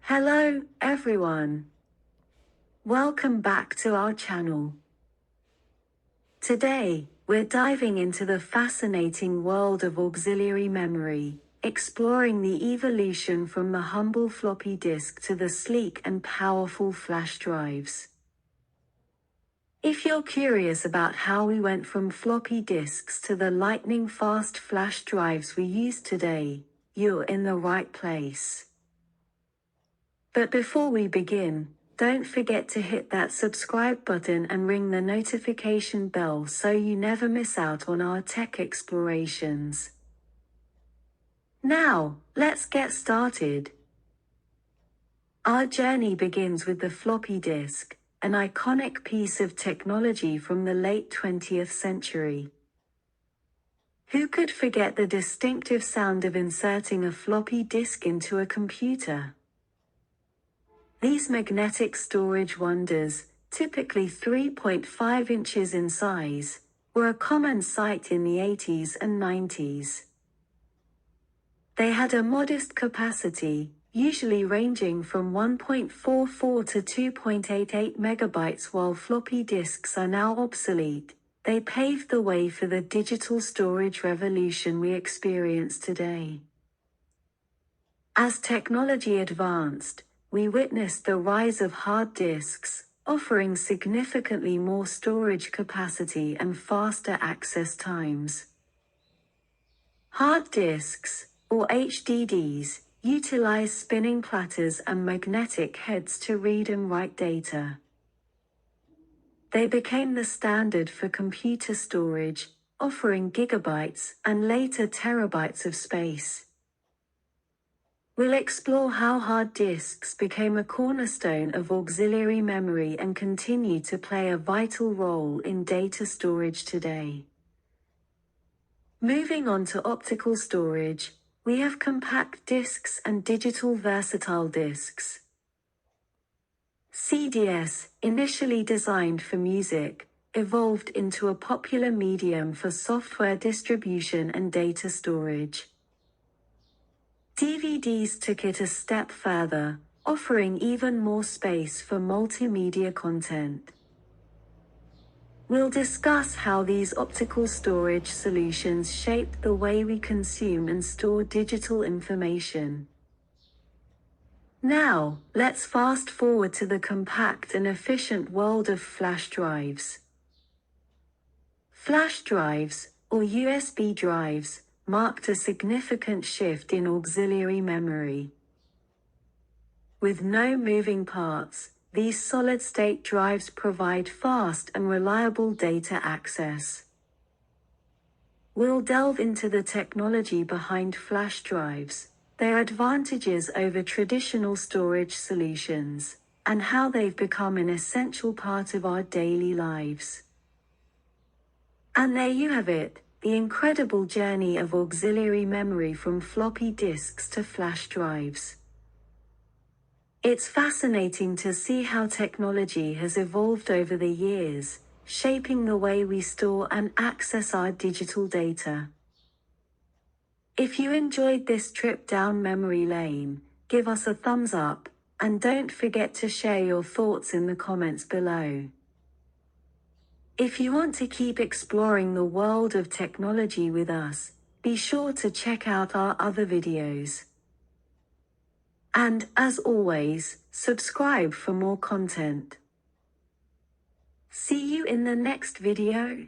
Hello, everyone. Welcome back to our channel. Today, we're diving into the fascinating world of auxiliary memory, exploring the evolution from the humble floppy disk to the sleek and powerful flash drives. If you're curious about how we went from floppy disks to the lightning-fast flash drives we use today, you're in the right place. But before we begin, don't forget to hit that subscribe button and ring the notification bell so you never miss out on our tech explorations. Now, let's get started. Our journey begins with the floppy disk, an iconic piece of technology from the late 20th century. Who could forget the distinctive sound of inserting a floppy disk into a computer? These magnetic storage wonders, typically 3.5 inches in size, were a common sight in the 80s and 90s. They had a modest capacity, usually ranging from 1.44 to 2.88 megabytes. While floppy disks are now obsolete, they paved the way for the digital storage revolution we experience today. As technology advanced, we witnessed the rise of hard disks, offering significantly more storage capacity and faster access times. Hard disks, or HDDs, utilize spinning platters and magnetic heads to read and write data. They became the standard for computer storage, offering gigabytes and later terabytes of space. We'll explore how hard disks became a cornerstone of auxiliary memory and continue to play a vital role in data storage today. Moving on to optical storage, we have compact disks and digital versatile disks. CDs, initially designed for music, evolved into a popular medium for software distribution and data storage. DVDs took it a step further, offering even more space for multimedia content. We'll discuss how these optical storage solutions shaped the way we consume and store digital information. Now, let's fast forward to the compact and efficient world of flash drives. Flash drives, or USB drives, marked a significant shift in auxiliary memory. With no moving parts, these solid-state drives provide fast and reliable data access. We'll delve into the technology behind flash drives, their advantages over traditional storage solutions, and how they've become an essential part of our daily lives. And there you have it, the incredible journey of auxiliary memory from floppy disks to flash drives. It's fascinating to see how technology has evolved over the years, shaping the way we store and access our digital data. If you enjoyed this trip down memory lane, give us a thumbs up, and don't forget to share your thoughts in the comments below. If you want to keep exploring the world of technology with us, be sure to check out our other videos. And, as always, subscribe for more content. See you in the next video.